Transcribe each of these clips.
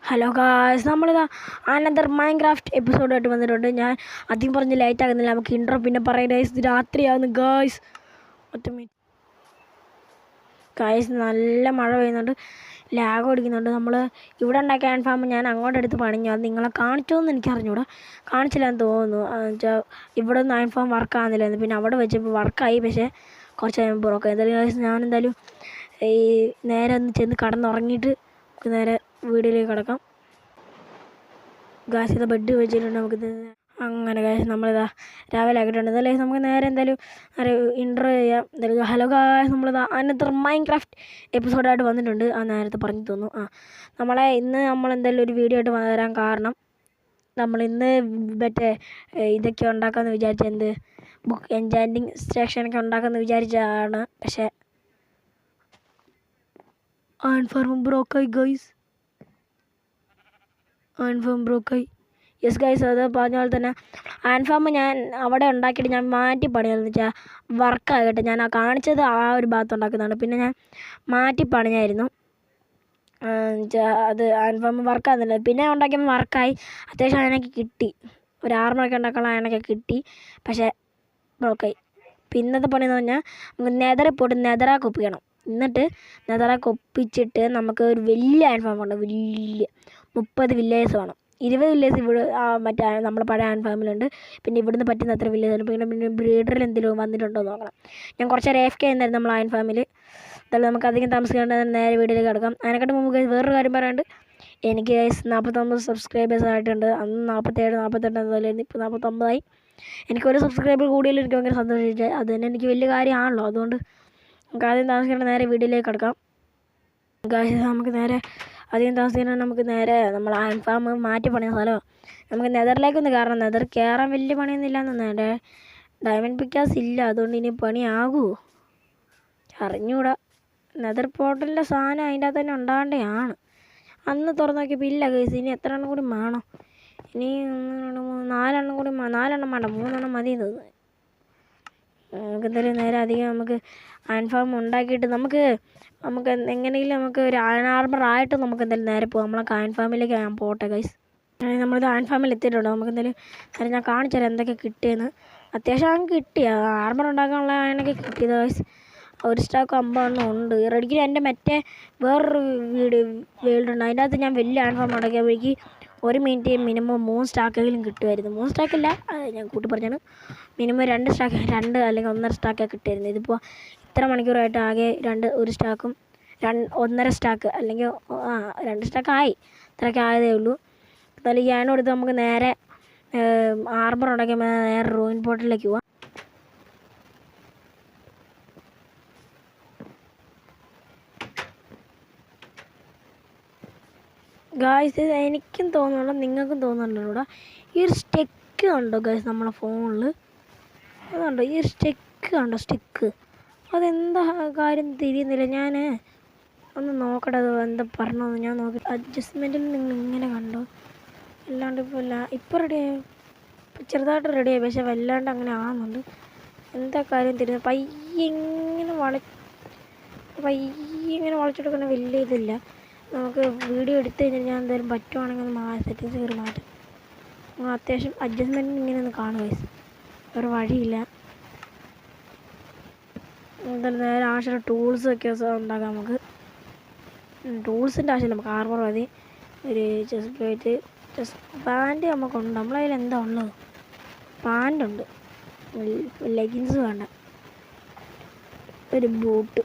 Hello guys, നമ്മളിതാ another Minecraft എപ്പിസോഡായിട്ട് വന്നിട്ടുണ്ട്. ഞാൻ ആദ്യം പറഞ്ഞ് ലൈറ്റ് ആകുന്നില്ല, നമുക്ക് ഇൻട്രോ പിന്നെ പറയാം. ഗൈസ്, ഇത് രാത്രിയാകുന്നു ഗായ്സ്. ഗായ്സ്, നല്ല മഴ പെയ്യുന്നുണ്ട്, ലാഗ് ഓടിക്കുന്നുണ്ട്. നമ്മൾ ഇവിടെ ഉണ്ടാക്കിയ ഹാൻഡ് ഫാം ഞാൻ അങ്ങോട്ടെടുത്ത് പണിഞ്ഞു. അത് നിങ്ങളെ കാണിച്ചോന്ന് എനിക്കറിഞ്ഞൂടാ, കാണിച്ചില്ലാന്ന് തോന്നുന്നു. വെച്ചാൽ ഇവിടെ ഒന്നും ഹാൻഡ് ഫാം വർക്കാകുന്നില്ലായിരുന്നു. പിന്നെ അവിടെ വെച്ചപ്പോൾ വർക്കായി, പക്ഷേ കുറച്ച് കഴിയുമ്പോൾ ബ്രോക്ക്. എന്തായാലും ഗായ്സ്, ഞാനെന്തായാലും ഈ നേരെ ഒന്ന് ചെന്ന് കടന്നുറങ്ങിയിട്ട് നേരെ വീഡിയോയിലേക്ക് കിടക്കാം. ഗായ്സ്, ഇത് ബെഡ് വെച്ചിട്ടുണ്ട്. നമുക്കിത് അങ്ങനെ ഗായ്സ് നമ്മളിതാ രാവിലെ ആക്കിയിട്ടുണ്ട്. എന്തായാലും നമുക്ക് നേരെ എന്തായാലും ഇൻട്രോ ചെയ്യാം. എന്തായാലും ഹലോ ഗായ്സ്, നമ്മളിതാ അനന്തർ മൈൻക്രാഫ്റ്റ് എപ്പിസോഡായിട്ട് വന്നിട്ടുണ്ട്. നേരത്തെ പറഞ്ഞു തോന്നുന്നു. ഇന്ന് നമ്മളെന്തായാലും ഒരു വീഡിയോ ആയിട്ട് വരാൻ കാരണം, നമ്മളിന്ന് മറ്റേ ഇതൊക്കെ ഉണ്ടാക്കാമെന്ന് വിചാരിച്ച ബുക്ക് എൻചാൻറ്റിങ് സ്റ്റേഷനൊക്കെ ഉണ്ടാക്കാമെന്ന് വിചാരിച്ചതാണ്. പക്ഷേ ഹാൻഡ് ഫാം ബ്രോക്കായി ഗൈസ്, ഹാൻഡ് ഫാം ബ്രോക്കായി. യെസ് ഗൈസ്, അത് പറഞ്ഞ പോലെ തന്നെ ഹാൻഡ് ഫാം ഞാൻ അവിടെ ഉണ്ടാക്കിയിട്ട് ഞാൻ മാറ്റി പണിയാന്ന് വെച്ചാൽ വർക്കാകട്ടെ. ഞാൻ കാണിച്ചത് ആ ഒരു ഭാഗത്ത് ഉണ്ടാക്കുന്നതാണ്, പിന്നെ ഞാൻ മാറ്റി പണിയായിരുന്നു. അത് ഹാൻഡ് ഫാം വർക്കാകുന്നില്ല. പിന്നെ ഉണ്ടാക്കിയപ്പോൾ വർക്കായി, അത്യാവശ്യം അതിനൊക്കെ കിട്ടി. ഒരു 6 മണിക്ക് ഉണ്ടാക്കാനുള്ള അതിനൊക്കെ കിട്ടി, പക്ഷേ ബ്രോക്കായി. പിന്നത്തെ പണിയെന്ന് പറഞ്ഞാൽ നമുക്ക് നെതറിൽ പോയിട്ട് നെതറാക്ക് ഒപ്പിക്കണം. എന്നിട്ട് നെതറാക്ക് ഒപ്പിച്ചിട്ട് നമുക്ക് ഒരു വലിയ ഹാൻഡ് ഫാം ഉണ്ട്. വലിയ 30 വില്ലേജ് വേണം. 20 വില്ലേജ് ഇവിടെ മറ്റേ നമ്മുടെ പഴയ ഹാൻഡ് ഫാമിലുണ്ട്. പിന്നെ ഇവിടുന്ന് പറ്റുന്ന അത്ര വില്ലേജ്. പിന്നെ ബ്രീഡറിൽ എന്തെങ്കിലും വന്നിട്ടുണ്ടോ നോക്കണം. ഞാൻ കുറച്ച് AFK ആയിരുന്നു നമ്മൾ ഹാൻഡ് ഫാമിൽ. എന്തായാലും നമുക്ക് അധികം താമസിക്കേണ്ട നേരെ വീഡിയോയിലേക്ക് കിടക്കാം. അതിനെക്കാട്ടും മുമ്പ് വേറൊരു കാര്യം പറയാണ്ട്, എനിക്ക് 49 സബ്സ്ക്രൈബേഴ്സ് ആയിട്ടുണ്ട്. അന്ന് 47 48 എന്തായാലും ഇപ്പോൾ 49ആയി. എനിക്കൊരു സബ്സ്ക്രൈബർ കൂടിയാലും എനിക്ക് ഭയങ്കര സന്തോഷിച്ചാൽ അത് തന്നെ എനിക്ക് വലിയ കാര്യമാണല്ലോ. അതുകൊണ്ട് നമുക്ക് ആദ്യം താമസിക്കേണ്ട നേരെ വീഡിയോയിലേക്ക് കിടക്കാം. നമുക്ക് നേരെ അധികം താമസിക്കാൻ നമുക്ക് നേരെ നമ്മൾ ഹാൻഡ് ഫാം മാറ്റി പണിയ സ്ഥലമോ നമുക്ക് നെതറിലേക്കൊന്ന് കയറണം. നെതർ കയറാൻ വലിയ പണിയൊന്നും ഇല്ലയെന്ന് എൻ്റെ ഡയമണ്ട് പിക്കാസ് ഇല്ല. അതുകൊണ്ട് ഇനി പണിയാകുമോ അറിഞ്ഞൂടാ. നെതർ പോർട്ടലിൻ്റെ സാധനം അതിൻ്റെ അകത്ത് തന്നെ ഉണ്ടാകേണ്ടതാണ്. അന്ന് തുറന്നു നോക്കിയപ്പോൾ ഇല്ല കേസ്. ഇനി എത്ര എണ്ണം കൂടി വേണം? ഇനി 4 കൂടി 4 വേണ്ട, 3 മതി തോന്നുന്നു. നമുക്ക് എന്തായാലും നേരെ അധികം നമുക്ക് ഹാൻഡ് ഫാം ഉണ്ടാക്കിയിട്ട് നമുക്ക് എങ്ങനെയെങ്കിലും നമുക്ക് ഒരു ആർമറായിട്ട് നമുക്ക് എന്തായാലും നേരെ പോകാം. നമ്മളെ ഹാൻഡ് ഫാമിലേക്ക് ഞാൻ പോട്ടെ ഗൈസ്. നമ്മളിത് ഹാൻഡ് ഫാമിൽ എത്തിയിട്ടുണ്ട്. നമുക്ക് എന്തായാലും ഞാൻ കാണിച്ചുതരാം എന്തൊക്കെ കിട്ടിയെന്ന്. അത്യാവശ്യം കിട്ടി. ആർമർ ഉണ്ടാക്കാനുള്ള അതിനൊക്കെ കിട്ടിയത് ഗൈസ്. ഒരു സ്റ്റാക്ക് 50 ഉണ്ട്. റെഡിക്ക് എൻ്റെ മറ്റേ വേറൊരു വേൾഡ് ഉണ്ട്. അതിൻ്റെ അകത്ത് ഞാൻ വലിയ ഹാൻഡ് ഫാം ഉണ്ടാക്കിയപ്പോഴേക്ക് 1 മിനിറ്റ് മിനിമം 3 സ്റ്റാക്കെങ്കിലും കിട്ടുമായിരുന്നു. 3 സ്റ്റാക്കില്ല, ഞാൻ കൂട്ടി പറഞ്ഞാണ്. മിനിമം 2 സ്റ്റാക്ക്, 2 അല്ലെങ്കിൽ 1.5 സ്റ്റാക്കൊക്കെ കിട്ടുമായിരുന്നു. ഇതിപ്പോൾ ഇത്ര മണിക്കൂറായിട്ട് ആകെ 1 സ്റ്റാക്കും 1.5 സ്റ്റാക്ക് അല്ലെങ്കിൽ 2 സ്റ്റാക്കായി. ഇത്രയൊക്കെ ആയതേ ഉള്ളൂ. എന്തായാലും ഈ ആണോ എടുത്ത് നമുക്ക് നേരെ ആർമർ ഉണ്ടാക്കിയാൽ നേരെ റൂയിൻ പോർട്ടലിലേക്ക് പോവാം. ഗായ്സ്, എനിക്കും തോന്നുന്നുണ്ടോ നിങ്ങൾക്കും തോന്നുന്നുണ്ടോ ഈ ഒരു സ്റ്റെക്ക് ഉണ്ടോ ഗായ്സ് നമ്മളെ ഫോണിൽ? അതുണ്ടോ ഈ ഒരു സ്റ്റെക്ക് ഉണ്ടോ? സ്റ്റെക്ക് അതെന്താ കാര്യം തിരിയുന്നില്ല. ഞാൻ ഒന്ന് നോക്കട്ടെ അത് എന്താ പറഞ്ഞതെന്ന്. ഞാൻ നോക്കി അഡ്ജസ്റ്റ്മെൻറ്റിൽ നിങ്ങൾ ഇങ്ങനെ കണ്ടോ? അല്ലാണ്ട് ഇപ്പോൾ റെഡിയായോ? ഇപ്പോൾ ചെറുതായിട്ട് റെഡിയായി, പക്ഷേ വല്ലാണ്ട് അങ്ങനെ ആകുന്നുണ്ട്. എന്താ കാര്യം തിരിയുന്നത്? പയ്യെ ഇങ്ങനെ വളച്ചെടുക്കുന്ന വലിയ ഇതില്ല. നമുക്ക് വീഡിയോ എടുത്തു കഴിഞ്ഞാൽ ഞാൻ എന്തായാലും പറ്റുവാണെങ്കിൽ ഒന്ന് സെറ്റിങ്സ് കയറി മാറ്റാം. അത്യാവശ്യം അഡ്ജസ്റ്റ്മെൻറ്റിന് ഇങ്ങനെ ഒന്ന് കാണുക ഗൈസ്, വേറെ വഴിയില്ല. എന്തായാലും നേരെ ആവശ്യമുള്ള ടൂൾസൊക്കെ ഉണ്ടാക്കാം. നമുക്ക് ടൂൾസിൻ്റെ ആവശ്യമില്ല, നമുക്ക് ആർമർ മതി. ഒരു ചെസ്റ്റ് പ്ലേറ്റ്, പാൻറ്റ് നമുക്കുണ്ട്. നമ്മളതിൽ എന്താ ഉള്ളത്? പാൻറ്റുണ്ട്, ലെഗിൻസ് വേണ്ട, ഒരു ബൂട്ട്.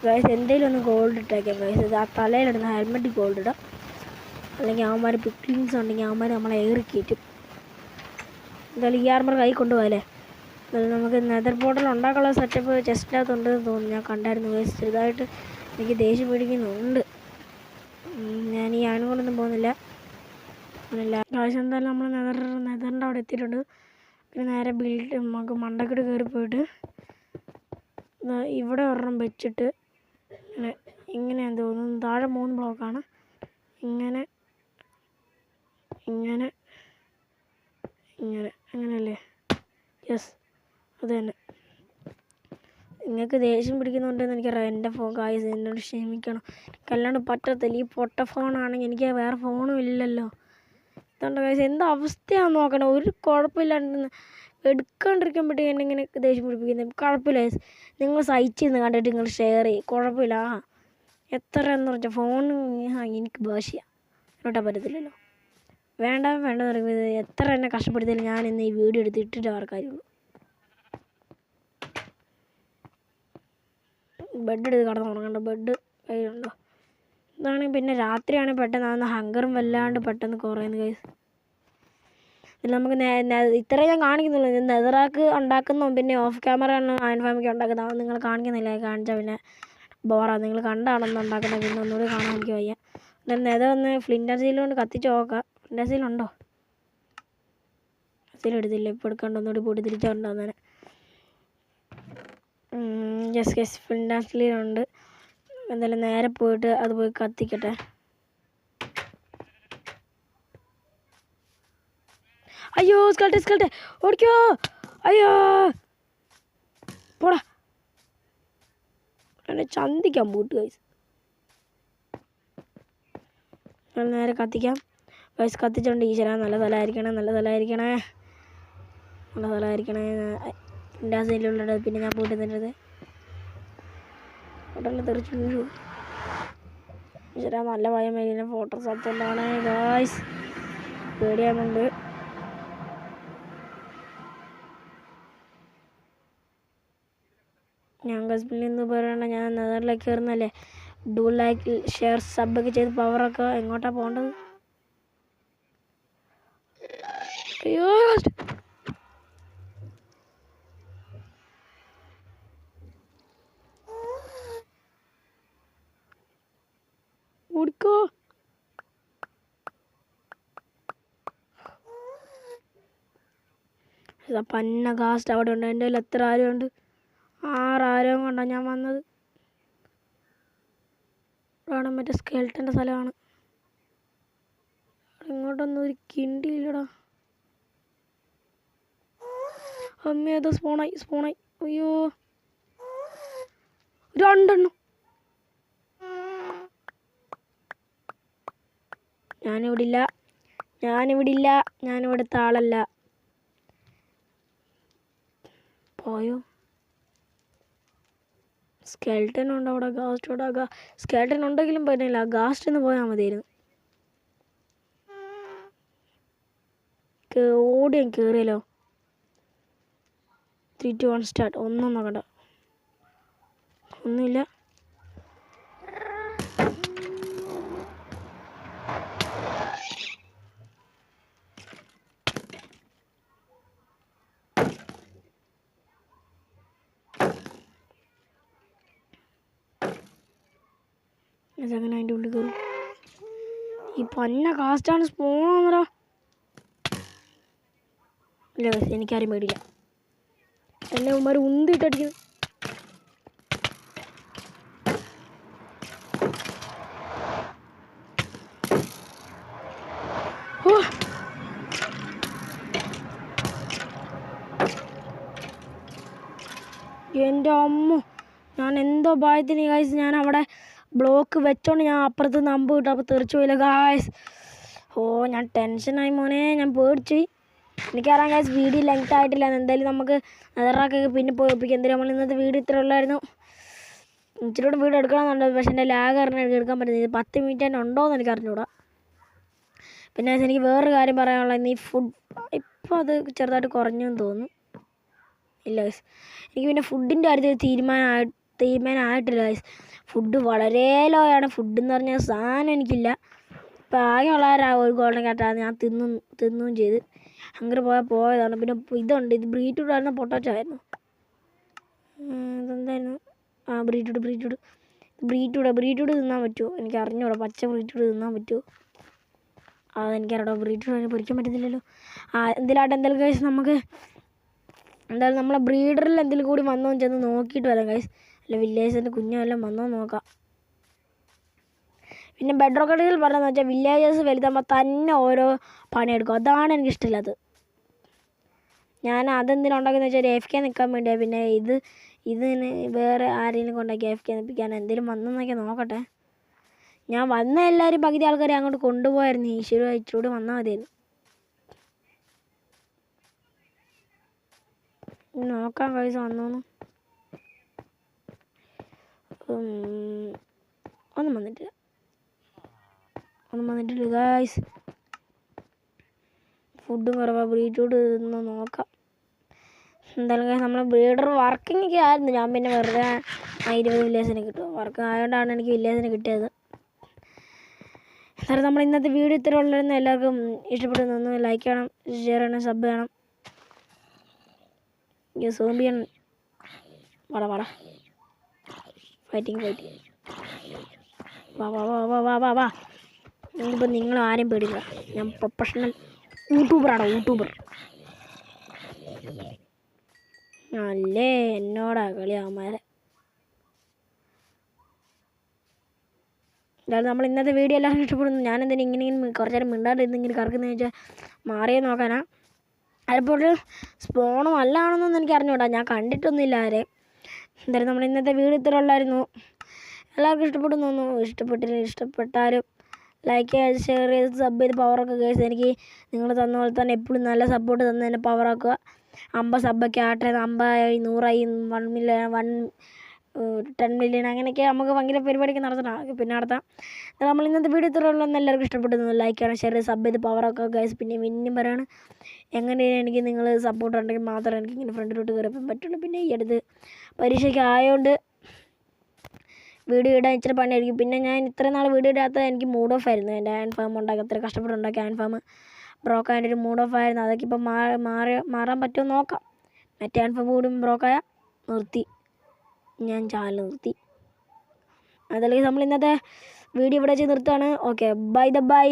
ഗൈസ്, എന്തെങ്കിലും ഒന്ന് ഗോൾഡ് ഇട്ടേക്കാം ഗൈസ്. ആ തലയിലിടുന്ന ഹെൽമെറ്റ് ഗോൾഡ് ഇടാം. അല്ലെങ്കിൽ അവന്മാർ പിക്ലിങ്സ് ഉണ്ടെങ്കിൽ അവന്മാർ നമ്മളെ ഏറി കയറ്റും. എന്തായാലും ഈ ആർമർ കൈ കൊണ്ടുപോകാല്ലേ. നമുക്ക് നെതർ പോർട്ടൽ ഉണ്ടാക്കാനുള്ള സെറ്റപ്പ് ചെസ്റ്റിനകത്തുണ്ടെന്ന് തോന്നുന്നു. ഞാൻ കണ്ടായിരുന്നു ഗൈസ്. ചെറുതായിട്ട് എനിക്ക് ദേഷ്യം പിടിക്കുന്നുണ്ട്. ഞാൻ ഈ ആണും കൊണ്ടൊന്നും പോകുന്നില്ല. ഗൈസ്, എന്തായാലും നമ്മൾ നെതറിൻ്റെ അവിടെ എത്തിയിട്ടുണ്ട്. പിന്നെ നേരെ നമുക്ക് മണ്ടക്കെട്ട് കയറി പോയിട്ട് ഇവിടെ ഒരെണ്ണം വെച്ചിട്ട് ഇങ്ങനെയാന്ന് തോന്നുന്നു. താഴെ 3 ബ്ലോക്കാണ്. ഇങ്ങനെ അങ്ങനെയല്ലേ? യെസ്, അത് തന്നെ. നിങ്ങൾക്ക് ദേഷ്യം പിടിക്കുന്നുണ്ടെന്ന് എനിക്കറിയാം. എൻ്റെ ഫോൺ ഗായ്സ് എന്നോട് ക്ഷമിക്കണം. എനിക്കല്ലാണ്ട് പറ്റത്തില്ല. ഈ പൊട്ട ഫോണാണെങ്കിൽ എനിക്ക് വേറെ ഫോണും ഇല്ലല്ലോ. അതുകൊണ്ട് ഗായ്സ് എന്താ അവസ്ഥയാണെന്ന് നോക്കണം. ഒരു കുഴപ്പമില്ലാണ്ട് എടുക്കാണ്ടിരിക്കുമ്പോഴത്തേക്ക് എന്നെ ഇങ്ങനെ ദേഷ്യം പിടിപ്പിക്കുന്നത്. കുഴപ്പമില്ല ഗായ്സ്, നിങ്ങൾ സഹിച്ചിരുന്ന് കണ്ടിട്ട് നിങ്ങൾ ഷെയർ ചെയ്യും. കുഴപ്പമില്ല. എത്ര എന്ന് പറഞ്ഞാൽ ഫോൺ എനിക്ക് ഭാഷയാണ് എന്നോട്ടാ പറ്റത്തില്ലല്ലോ. വേണ്ട പറയുന്നത് എത്ര എന്നെ കഷ്ടപ്പെടുത്തിയാലും ഞാൻ ഇന്ന് ഈ വീഡിയോ എടുത്തിട്ടിട്ട് ആർക്കാരുള്ളൂ. ബെഡ് എടുത്ത് കടന്ന് ഉറങ്ങണ്ട. ബെഡ് കയ്യിലുണ്ടോ? ഇതാണെങ്കിൽ പിന്നെ രാത്രിയാണെങ്കിൽ പെട്ടെന്ന് ഹങ്കറും വല്ലാണ്ട് പെട്ടെന്ന് കുറയുന്നു ഗൈസ്. ഇതിൽ നമുക്ക് ഇത്രയും ഞാൻ കാണിക്കുന്നുള്ളൂ. നെതറാക്ക് ഉണ്ടാക്കുന്നു, പിന്നെ ഓഫ് ക്യാമറ ആണ് അയൺ ഫാമിക്ക് ഉണ്ടാക്കുന്നത്. അത് നിങ്ങൾ കാണിക്കുന്നില്ല. കാണിച്ചാൽ പിന്നെ ബോറാണ്. നിങ്ങൾ കണ്ടാണെന്ന് ഉണ്ടാക്കുന്നത്. പിന്നെ ഒന്നുകൂടി കാണാൻ എനിക്ക് വയ്യ. നെതർ ഒന്ന് ഫ്ലിൻറ്റർ സീൽ കൊണ്ട് കത്തിച്ച് നോക്കാം. ഫ്ലിൻറ്റർ സീലുണ്ടോ? സീലെടുത്തില്ല. ഇപ്പോൾ എടുക്കാണ്ട് ഒന്നുകൂടി പോയിട്ട് തിരിച്ചുണ്ടോ അങ്ങനെ. യെസ് ഫ്ലിൻറ്റർ സീലുണ്ട്. എന്തായാലും നേരെ പോയിട്ട് അത് പോയി കത്തിക്കട്ടെ. അയ്യോ സ്കൾട്ടെ ഓടിക്കോ. അയ്യോ പോടാ. എന്നെ ചന്തിക്കാൻ പോട്ട് ഗൈസ്. നേരെ കത്തിക്കാം ഗൈസ്. കത്തിച്ചോണ്ട് ഈശ്വര നല്ല സ്ഥലമായിരിക്കണേ. എൻ്റെ ആ സൈഡിലുള്ളത്. പിന്നെ ഞാൻ പോയിട്ട് നിന്നത് ഫോട്ടോയെല്ലാം തെറിച്ച് വീഴും. ഈശ്വര നല്ല ഭയം വരുന്ന ഫോട്ടോ സത്താണ് ഗൈസ്. പേടിയാകുന്നുണ്ട്. ഞാൻ ഗസ്ബിൽ നിന്ന് പറയണ ഞാൻ നെതറിലേക്ക് കയറുന്നല്ലേ. ഡു ലൈക്ക് ഷെയർ സബ്ബൊക്കെ ചെയ്ത് പവറൊക്കെ എങ്ങോട്ടാ പോകേണ്ടത്? അയ്യോ ഓടിക്കോ. പന്ന കാസ്റ്റ് അവിടെ ഉണ്ട്. എൻ്റെ കയ്യിൽ എത്ര ആരമുണ്ട്? 6 ആരവും കൊണ്ടാണ് ഞാൻ വന്നത്. ഇവിടെ മറ്റേ സ്കെൽട്ടൻ്റെ സ്ഥലമാണ്. ഇങ്ങോട്ടൊന്നും ഒരു കിണ്ടിയില്ലടാ. അമ്മേതോ സ്പോണായി. അയ്യോ 2 ഞാനിവിടില്ല. ഞാനിവിടുത്തെ ആളല്ല. പോയോ? സ്കെൽട്ടൻ ഉണ്ട് അവിടെ. ഗാസ്റ്റ് സ്കെൽട്ടൻ ഉണ്ടെങ്കിലും പറ്റില്ല. ഗാസ്റ്റിന്ന് പോയാൽ മതിയായിരുന്നു. ഓടിയും കയറിയല്ലോ. 3, 2, 1 സ്റ്റാർട്ട്. ഒന്നും നോക്കണ്ട. ഒന്നുമില്ല. അങ്ങനെ അതിൻ്റെ ഉള്ളിൽ കയറും. ഈ പന്ന കാസ്റ്റാണ് സ്പോണാന്നടാ. ഇല്ല എനിക്കാരും പേടിയില്ല. എന്നെ ഉമ്മാർ ഉന്തിട്ടടിക്കുന്നു. എൻ്റെ അമ്മ, ഞാൻ എന്തോ ഭയത്തിന് ഗായ്സ്. ഞാൻ അവിടെ ബ്ലോക്ക് വെച്ചോണ്ട് ഞാൻ അപ്പുറത്ത് നമ്പ് കിട്ടും. അപ്പോൾ തെറിച്ചു പോയില്ല ഗായ്സ്. ഞാൻ ടെൻഷനായി മോനെ. ഞാൻ പേടിച്ച്. എനിക്കറിയാം ഗായ്സ് വീഡിയോ ലെങ്ത് ആയിട്ടില്ല. എന്തായാലും നമുക്ക് നെതറാക്കൊക്കെ പിന്നെ പോയി ഒപ്പിക്കാം. എന്തായാലും നമ്മൾ ഇന്നത്തെ വീഡിയോ ഇത്ര ഉള്ളായിരുന്നു. ഇച്ചിരി വീഡിയോ എടുക്കണമെന്നുണ്ട്. പക്ഷേ എൻ്റെ ലാഗ് കാരണം എനിക്ക് എടുക്കാൻ പറ്റുന്നത് 10 മിനിറ്റ് തന്നെ ഉണ്ടോയെന്ന് എനിക്ക് അറിഞ്ഞൂടാ. പിന്നെ എനിക്ക് വേറൊരു കാര്യം പറയാനുള്ളത്, ഈ ഫുഡ് ഇപ്പോൾ അത് ചെറുതായിട്ട് കുറഞ്ഞെന്ന് തോന്നുന്നു. ഇല്ല ഗൈസ്, എനിക്ക് പിന്നെ ഫുഡിൻ്റെ കാര്യത്തിൽ തീരുമാനമായിട്ടില്ല ഗൈസ്. ഫുഡ് വളരെ ലോ ആണ്. ഫുഡ് എന്ന് പറഞ്ഞാൽ സാധനം എനിക്കില്ല. ഇപ്പോൾ ആകെയുള്ള ഒരു ഗോൾഡൻ കാറ്റാണ് ഞാൻ തിന്നുകയും ചെയ്ത്. അങ്ങനെ പോയതാണ്. പിന്നെ ഇതുണ്ട്. ഇത് ബ്രീറ്റൂഡ് ആയിരുന്ന പൊട്ടാറ്റോ ആയിരുന്നു. ഇതെന്തായിരുന്നു? ബ്രീറ്റൂഡ് തിന്നാൻ പറ്റുമോ? എനിക്ക് അറിഞ്ഞൂടാ. പച്ച ബ്രീറ്റൂഡ് തിന്നാൻ പറ്റുമോ? അതെനിക്കറിയാം. ബ്രീറ്റൂഡ് പൊരിക്കാൻ പറ്റത്തില്ലല്ലോ. എന്തെങ്കിലും ഗൈസ് നമുക്ക് എന്തായാലും നമ്മളെ ബ്രീഡറിൽ എന്തെങ്കിലും കൂടി വന്നോ ചെന്ന് നോക്കിയിട്ട് വരാം ഗൈസ്. അല്ല വില്ലേജസിൻ്റെ കുഞ്ഞെല്ലാം വന്നോ നോക്കാം. പിന്നെ ബെഡ് റോക്കറ്റിൽ പറഞ്ഞതെന്ന് വെച്ചാൽ വില്ലേജസ് വലുതാകുമ്പോൾ തന്നെ ഓരോ പണിയെടുക്കും. അതാണ് എനിക്കിഷ്ടമില്ലാത്തത്. ഞാൻ അതെന്തിനാണ് ഉണ്ടാക്കുന്നത് വെച്ചാൽ AFK നിൽക്കാൻ വേണ്ടിയാണ്. പിന്നെ ഇതിന് വേറെ ആരെങ്കിലും കൊണ്ടാക്കി AFK നിൽപ്പിക്കാൻ എന്തെങ്കിലും വന്നെന്നൊക്കെ നോക്കട്ടെ. ഞാൻ വന്ന എല്ലാവരും പകുതി ആൾക്കാരെ അങ്ങോട്ട് കൊണ്ടുപോയായിരുന്നു. ഈശ്വര ഇച്ചിരൂടെ വന്നാൽ മതിയായിരുന്നു. നോക്കാം കൈസ് വന്നോന്ന്. ഒന്നും വന്നിട്ടില്ല ഗായ്സ്. ഫുഡും കുറവാ. ബ്രീഡ് ഒന്ന് നോക്കാം എന്തായാലും. ഗൈസ് നമ്മളെ ബ്രീഡർ വർക്കിംഗ് ഒക്കെ ആയിരുന്നു. ഞാൻ പിന്നെ വെറുതെ 20 വില്ലേജിന് കിട്ടും. വർക്ക് ആയതുകൊണ്ടാണ് എനിക്ക് വില്ലേജിന് കിട്ടിയത്. സാറേ നമ്മൾ ഇന്നത്തെ വീഡിയോ ഇത്ര ഉള്ളായിരുന്നു. എല്ലാവർക്കും ഇഷ്ടപ്പെട്ടു തോന്നുന്നു. ലൈക്ക് ചെയ്യണം, ഷെയർ ചെയ്യണം, സബ് ചെയ്യണം. സോംബിയൻ വാടാ ഫൈറ്റിങ് വാ. ഇന്നിപ്പോൾ നിങ്ങൾ ആരും പേടില്ല. ഞാൻ പ്രൊഫഷണൽ യൂട്യൂബർ. അല്ലേ എന്നോടാ കളി അവന്മാരെ. അതായത് നമ്മൾ ഇന്നത്തെ വീഡിയോ എല്ലാവർക്കും ഇഷ്ടപ്പെടുന്നു. ഞാനെന്തിനും ഇങ്ങനെ കുറച്ച് നേരം മിണ്ടാണ്ടിരുന്ന് ഇങ്ങനെ കറക്കുന്നതെന്ന് വെച്ചാൽ മാറിയെ നോക്കാനാ. അതിപ്പോൾ സ്പോണും അല്ലാണെന്നൊന്നും എനിക്ക് അറിഞ്ഞൂടാ. ഞാൻ കണ്ടിട്ടൊന്നുമില്ല ആരെ. എന്തായാലും നമ്മൾ ഇന്നത്തെ വീഡിയോ ഇത്ര ഉള്ളായിരുന്നു. എല്ലാവർക്കും ഇഷ്ടപ്പെടുന്നു തോന്നുന്നു. ഇഷ്ടപ്പെട്ടാലും ലൈക്ക് ചെയ്ത് ഷെയർ ചെയ്ത് സബ് ചെയ്ത് പവറൊക്കെ കേസ്. എനിക്ക് നിങ്ങൾ തന്ന പോലെ തന്നെ എപ്പോഴും നല്ല സപ്പോർട്ട് തന്ന് തന്നെ പവറാക്കുക. 50 സബ്ബൊക്കെ ആട്ടെ. 50 100 1 മില്യൺ 10 മില്യൺ അങ്ങനെയൊക്കെ നമുക്ക് ഭയങ്കര പരിപാടിയൊക്കെ നടത്തണം. പിന്നെ നടത്താം. നമ്മൾ ഇന്നത്തെ വീഡിയോ ഇത്ര ഉള്ളതെന്ന് എല്ലാവർക്കും ഇഷ്ടപ്പെടുന്നു. ലൈക്ക് ചെയ്യണം, ഷെയർ ചെയ്ത് സബ് ചെയ്ത് പവറൊക്കെ ഗൈസ്. പിന്നെ പിന്നെയും പറയാണ്, എങ്ങനെയാണ് എനിക്ക് നിങ്ങൾ സപ്പോർട്ട് ഉണ്ടെങ്കിൽ മാത്രമേ എനിക്ക് ഇങ്ങനെ ഫ്രണ്ടിലോട്ട് കയറിയപ്പം പറ്റുള്ളൂ. പിന്നെ ഈ അടുത്ത് പരീക്ഷയ്ക്ക് ആയതുകൊണ്ട് വീഡിയോ ഇടാൻ ഇച്ചിരി പണിയായിരിക്കും. പിന്നെ ഞാൻ ഇത്രയും നാൾ വീഡിയോ ഇടാത്ത എനിക്ക് മൂഡ് ഓഫ് ആയിരുന്നു. എൻ്റെ അയൺ ഫാം ഉണ്ടാക്കി അത്ര കഷ്ടപ്പെട്ടുണ്ടാക്കി അയൺ ഫാം ബ്രോക്കായതിൻ്റെ ഒരു മൂഡ് ഓഫ് ആയിരുന്നു. അതൊക്കെ ഇപ്പം മാറാൻ പറ്റുമോ നോക്കാം. മറ്റേ അയൺ ഫാം കൂടി ബ്രോക്കായ ഞാൻ ചാനൽ നിർത്തി. അതല്ലെങ്കിൽ നമ്മൾ ഇന്നത്തെ വീഡിയോ ഇവിടെ വെച്ച് നിർത്തുകയാണ്. Okay bye.